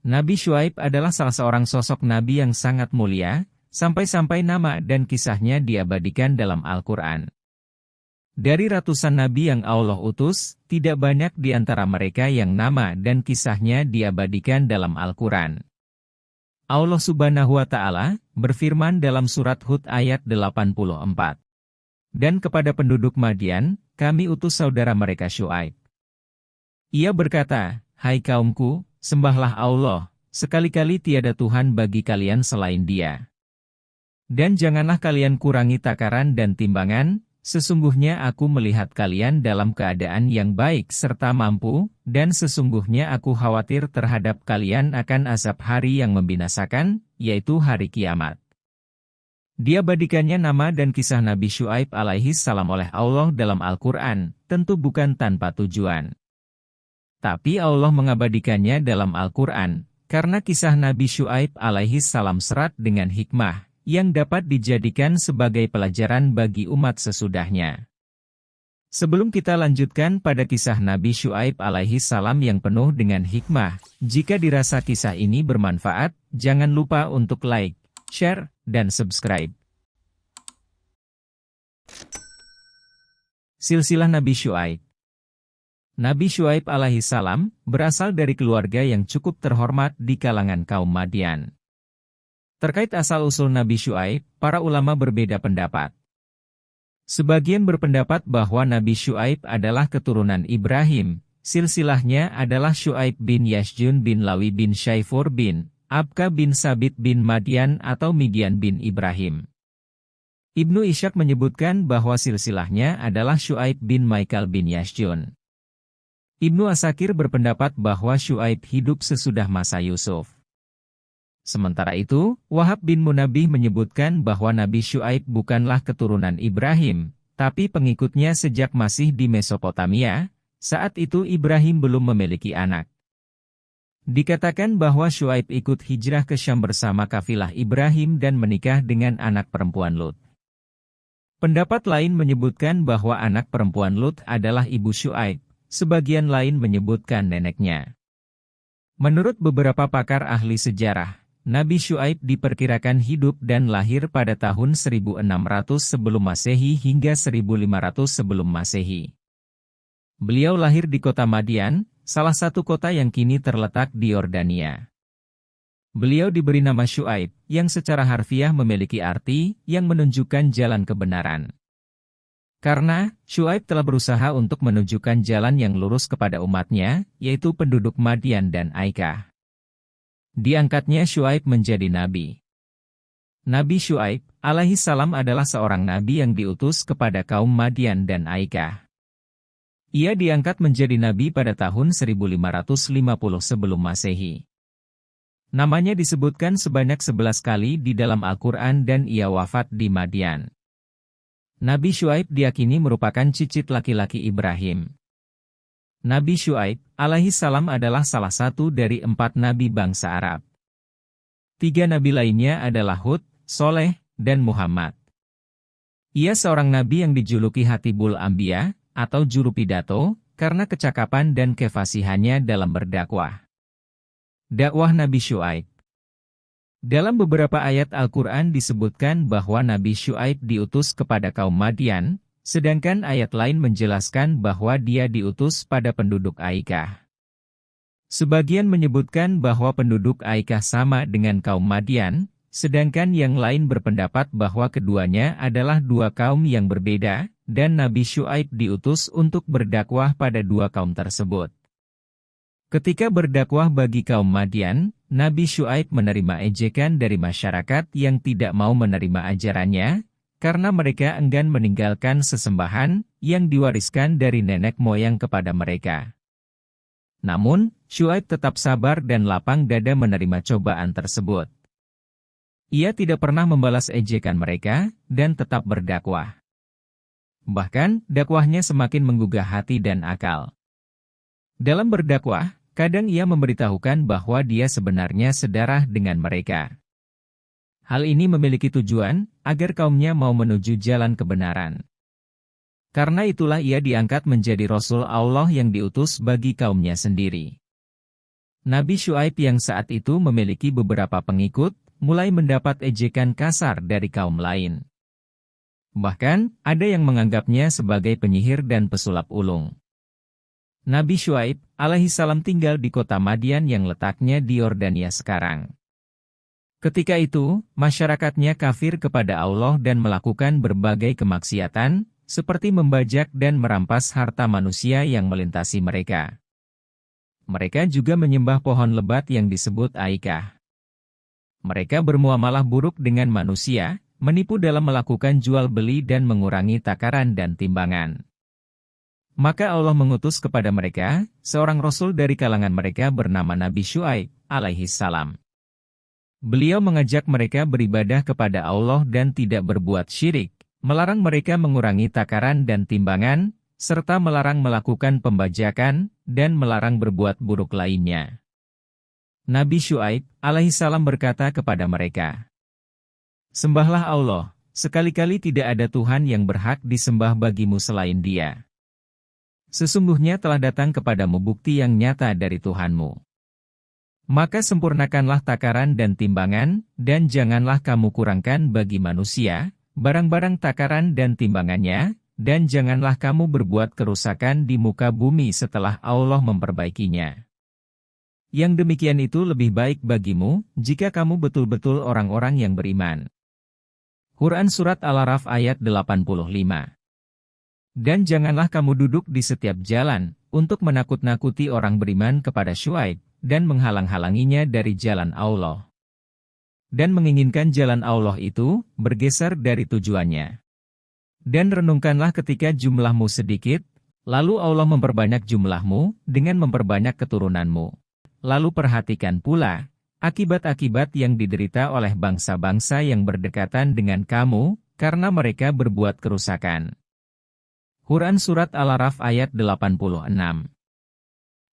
Nabi Syuaib adalah salah seorang sosok nabi yang sangat mulia, sampai-sampai nama dan kisahnya diabadikan dalam Al-Quran. Dari ratusan nabi yang Allah utus, tidak banyak di antara mereka yang nama dan kisahnya diabadikan dalam Al-Quran. Allah Subhanahu wa Ta'ala berfirman dalam surat Hud ayat 84. Dan kepada penduduk Madian, kami utus saudara mereka Syuaib. Ia berkata, "Hai kaumku, sembahlah Allah, sekali-kali tiada Tuhan bagi kalian selain Dia. Dan janganlah kalian kurangi takaran dan timbangan, sesungguhnya aku melihat kalian dalam keadaan yang baik serta mampu, dan sesungguhnya aku khawatir terhadap kalian akan azab hari yang membinasakan, yaitu hari kiamat." Diabadikannya nama dan kisah Nabi Syuaib alaihi salam oleh Allah dalam Al-Quran, tentu bukan tanpa tujuan. Tapi Allah mengabadikannya dalam Al-Quran, karena kisah Nabi Syuaib alaihi salam serat dengan hikmah, yang dapat dijadikan sebagai pelajaran bagi umat sesudahnya. Sebelum kita lanjutkan pada kisah Nabi Syuaib alaihi salam yang penuh dengan hikmah, jika dirasa kisah ini bermanfaat, jangan lupa untuk like, share, dan subscribe. Silsilah Nabi Syuaib. Nabi Syuaib alaihi salam berasal dari keluarga yang cukup terhormat di kalangan kaum Madian. Terkait asal-usul Nabi Syuaib, para ulama berbeda pendapat. Sebagian berpendapat bahwa Nabi Syuaib adalah keturunan Ibrahim, silsilahnya adalah Syuaib bin Yashjun bin Lawi bin Syaifur bin Abka bin Sabit bin Madian atau Midian bin Ibrahim. Ibnu Ishaq menyebutkan bahwa silsilahnya adalah Syuaib bin Maikal bin Yashjun. Ibnu Asakir berpendapat bahwa Syuaib hidup sesudah masa Yusuf. Sementara itu, Wahab bin Munabih menyebutkan bahwa Nabi Syuaib bukanlah keturunan Ibrahim, tapi pengikutnya sejak masih di Mesopotamia, saat itu Ibrahim belum memiliki anak. Dikatakan bahwa Syuaib ikut hijrah ke Syam bersama kafilah Ibrahim dan menikah dengan anak perempuan Lut. Pendapat lain menyebutkan bahwa anak perempuan Lut adalah ibu Syuaib, sebagian lain menyebutkan neneknya. Menurut beberapa pakar ahli sejarah, Nabi Syuaib diperkirakan hidup dan lahir pada tahun 1600 sebelum Masehi hingga 1500 sebelum Masehi. Beliau lahir di kota Madian, salah satu kota yang kini terletak di Yordania. Beliau diberi nama Syuaib, yang secara harfiah memiliki arti yang menunjukkan jalan kebenaran. Karena Syuaib telah berusaha untuk menunjukkan jalan yang lurus kepada umatnya, yaitu penduduk Madian dan Aikah. Diangkatnya Syuaib menjadi nabi. Nabi Syuaib alaihi salam adalah seorang nabi yang diutus kepada kaum Madian dan Aikah. Ia diangkat menjadi nabi pada tahun 1550 sebelum Masehi. Namanya disebutkan sebanyak 11 kali di dalam Al-Quran dan ia wafat di Madian. Nabi Syuaib diyakini merupakan cicit laki-laki Ibrahim. Nabi Syuaib alaihi salam adalah salah satu dari 4 nabi bangsa Arab. 3 nabi lainnya adalah Hud, Soleh, dan Muhammad. Ia seorang nabi yang dijuluki Hatibul Anbiya, atau juru pidato, karena kecakapan dan kefasihannya dalam berdakwah. Dakwah Nabi Syuaib. Dalam beberapa ayat Al-Quran disebutkan bahwa Nabi Syuaib diutus kepada kaum Madian, sedangkan ayat lain menjelaskan bahwa dia diutus pada penduduk Aikah. Sebagian menyebutkan bahwa penduduk Aikah sama dengan kaum Madian, sedangkan yang lain berpendapat bahwa keduanya adalah 2 kaum yang berbeda, dan Nabi Syuaib diutus untuk berdakwah pada 2 kaum tersebut. Ketika berdakwah bagi kaum Madian, Nabi Syuaib menerima ejekan dari masyarakat yang tidak mau menerima ajarannya, karena mereka enggan meninggalkan sesembahan yang diwariskan dari nenek moyang kepada mereka. Namun, Syuaib tetap sabar dan lapang dada menerima cobaan tersebut. Ia tidak pernah membalas ejekan mereka, dan tetap berdakwah. Bahkan, dakwahnya semakin menggugah hati dan akal. Dalam berdakwah, kadang ia memberitahukan bahwa dia sebenarnya sedarah dengan mereka. Hal ini memiliki tujuan, agar kaumnya mau menuju jalan kebenaran. Karena itulah ia diangkat menjadi Rasul Allah yang diutus bagi kaumnya sendiri. Nabi Syuaib yang saat itu memiliki beberapa pengikut, mulai mendapat ejekan kasar dari kaum lain. Bahkan, ada yang menganggapnya sebagai penyihir dan pesulap ulung. Nabi Syuaib alaihissalam tinggal di kota Madian yang letaknya di Yordania sekarang. Ketika itu, masyarakatnya kafir kepada Allah dan melakukan berbagai kemaksiatan, seperti membajak dan merampas harta manusia yang melintasi mereka. Mereka juga menyembah pohon lebat yang disebut Aikah. Mereka bermuamalah buruk dengan manusia, menipu dalam melakukan jual beli dan mengurangi takaran dan timbangan. Maka Allah mengutus kepada mereka, seorang rasul dari kalangan mereka bernama Nabi Syuaib alaihissalam. Beliau mengajak mereka beribadah kepada Allah dan tidak berbuat syirik, melarang mereka mengurangi takaran dan timbangan, serta melarang melakukan pembajakan, dan melarang berbuat buruk lainnya. Nabi Syuaib alaihissalam berkata kepada mereka, "Sembahlah Allah, sekali-kali tidak ada Tuhan yang berhak disembah bagimu selain Dia. Sesungguhnya telah datang kepadamu bukti yang nyata dari Tuhanmu. Maka sempurnakanlah takaran dan timbangan, dan janganlah kamu kurangkan bagi manusia barang-barang takaran dan timbangannya, dan janganlah kamu berbuat kerusakan di muka bumi setelah Allah memperbaikinya. Yang demikian itu lebih baik bagimu, jika kamu betul-betul orang-orang yang beriman." Quran Surat Al-A'raf ayat 85. Dan janganlah kamu duduk di setiap jalan, untuk menakut-nakuti orang beriman kepada Syuaib, dan menghalang-halanginya dari jalan Allah. Dan menginginkan jalan Allah itu, bergeser dari tujuannya. Dan renungkanlah ketika jumlahmu sedikit, lalu Allah memperbanyak jumlahmu, dengan memperbanyak keturunanmu. Lalu perhatikan pula, akibat-akibat yang diderita oleh bangsa-bangsa yang berdekatan dengan kamu, karena mereka berbuat kerusakan. Quran Surat Al-A'raf ayat 86.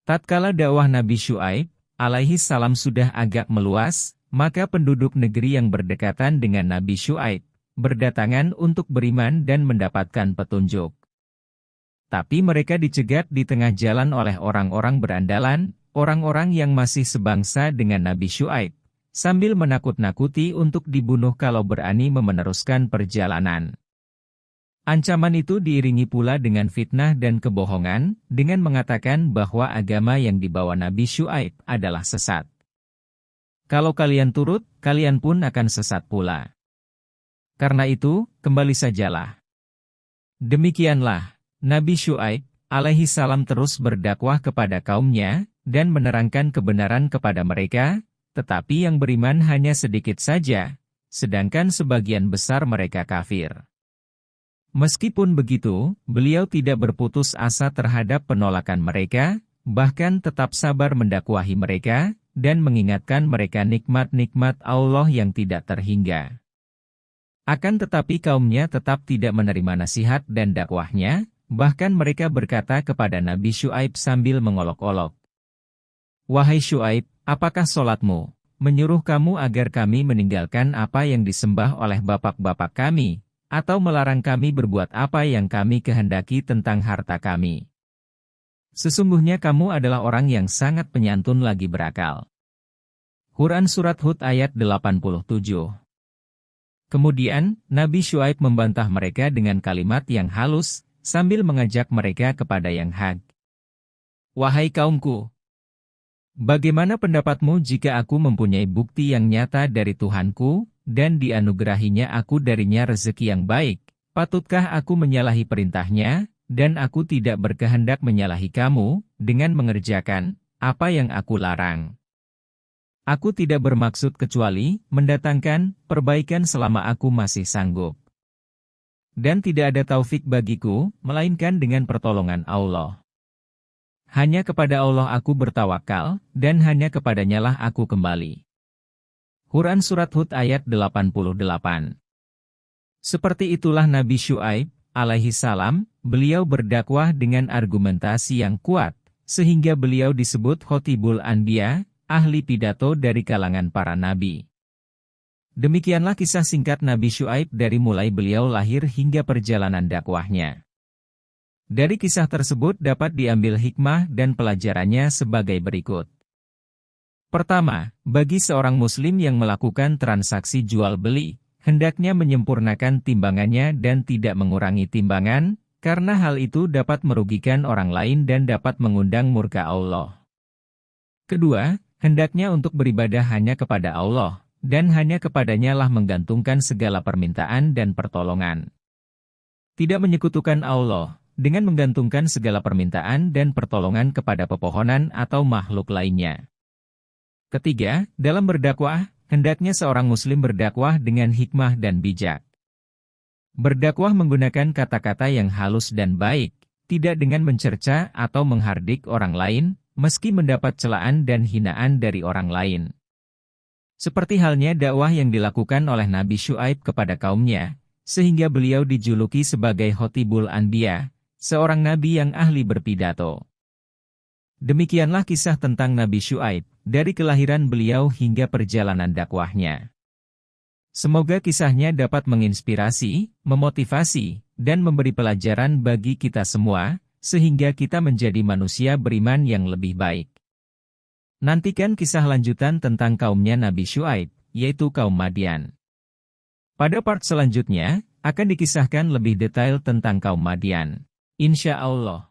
Tatkala dakwah Nabi Syuaib alaihissalam sudah agak meluas, maka penduduk negeri yang berdekatan dengan Nabi Syuaib berdatangan untuk beriman dan mendapatkan petunjuk. Tapi mereka dicegat di tengah jalan oleh orang-orang berandalan, orang-orang yang masih sebangsa dengan Nabi Syuaib, sambil menakut-nakuti untuk dibunuh kalau berani meneruskan perjalanan. Ancaman itu diiringi pula dengan fitnah dan kebohongan, dengan mengatakan bahwa agama yang dibawa Nabi Syuaib adalah sesat. Kalau kalian turut, kalian pun akan sesat pula. Karena itu, kembali sajalah. Demikianlah, Nabi Syuaib alaihissalam terus berdakwah kepada kaumnya, dan menerangkan kebenaran kepada mereka, tetapi yang beriman hanya sedikit saja, sedangkan sebagian besar mereka kafir. Meskipun begitu, beliau tidak berputus asa terhadap penolakan mereka, bahkan tetap sabar mendakwahi mereka, dan mengingatkan mereka nikmat-nikmat Allah yang tidak terhingga. Akan tetapi kaumnya tetap tidak menerima nasihat dan dakwahnya, bahkan mereka berkata kepada Nabi Syuaib sambil mengolok-olok, "Wahai Syuaib, apakah solatmu menyuruh kamu agar kami meninggalkan apa yang disembah oleh bapak-bapak kami, atau melarang kami berbuat apa yang kami kehendaki tentang harta kami? Sesungguhnya kamu adalah orang yang sangat penyantun lagi berakal." Quran Surat Hud ayat 87. Kemudian, Nabi Syuaib membantah mereka dengan kalimat yang halus, sambil mengajak mereka kepada yang hak. "Wahai kaumku, bagaimana pendapatmu jika aku mempunyai bukti yang nyata dari Tuhanku, dan dianugerahinya aku darinya rezeki yang baik? Patutkah aku menyalahi perintahnya, dan aku tidak berkehendak menyalahi kamu, dengan mengerjakan apa yang aku larang? Aku tidak bermaksud kecuali mendatangkan perbaikan selama aku masih sanggup. Dan tidak ada taufik bagiku, melainkan dengan pertolongan Allah. Hanya kepada Allah aku bertawakal, dan hanya kepadanya lah aku kembali." Quran Surat Hud ayat 88. Seperti itulah Nabi Syuaib alaihissalam, beliau berdakwah dengan argumentasi yang kuat, sehingga beliau disebut Khotibul Anbiya, ahli pidato dari kalangan para nabi. Demikianlah kisah singkat Nabi Syuaib dari mulai beliau lahir hingga perjalanan dakwahnya. Dari kisah tersebut dapat diambil hikmah dan pelajarannya sebagai berikut. Pertama, bagi seorang muslim yang melakukan transaksi jual-beli, hendaknya menyempurnakan timbangannya dan tidak mengurangi timbangan, karena hal itu dapat merugikan orang lain dan dapat mengundang murka Allah. Kedua, hendaknya untuk beribadah hanya kepada Allah, dan hanya kepadanya lah menggantungkan segala permintaan dan pertolongan. Tidak menyekutukan Allah, dengan menggantungkan segala permintaan dan pertolongan kepada pepohonan atau makhluk lainnya. Ketiga, dalam berdakwah, hendaknya seorang muslim berdakwah dengan hikmah dan bijak. Berdakwah menggunakan kata-kata yang halus dan baik, tidak dengan mencerca atau menghardik orang lain, meski mendapat celaan dan hinaan dari orang lain. Seperti halnya dakwah yang dilakukan oleh Nabi Syuaib kepada kaumnya, sehingga beliau dijuluki sebagai Khotibul Anbiya, seorang nabi yang ahli berpidato. Demikianlah kisah tentang Nabi Syuaib, dari kelahiran beliau hingga perjalanan dakwahnya. Semoga kisahnya dapat menginspirasi, memotivasi, dan memberi pelajaran bagi kita semua, sehingga kita menjadi manusia beriman yang lebih baik. Nantikan kisah lanjutan tentang kaumnya Nabi Syuaib, yaitu kaum Madian. Pada part selanjutnya, akan dikisahkan lebih detail tentang kaum Madian. Insya Allah.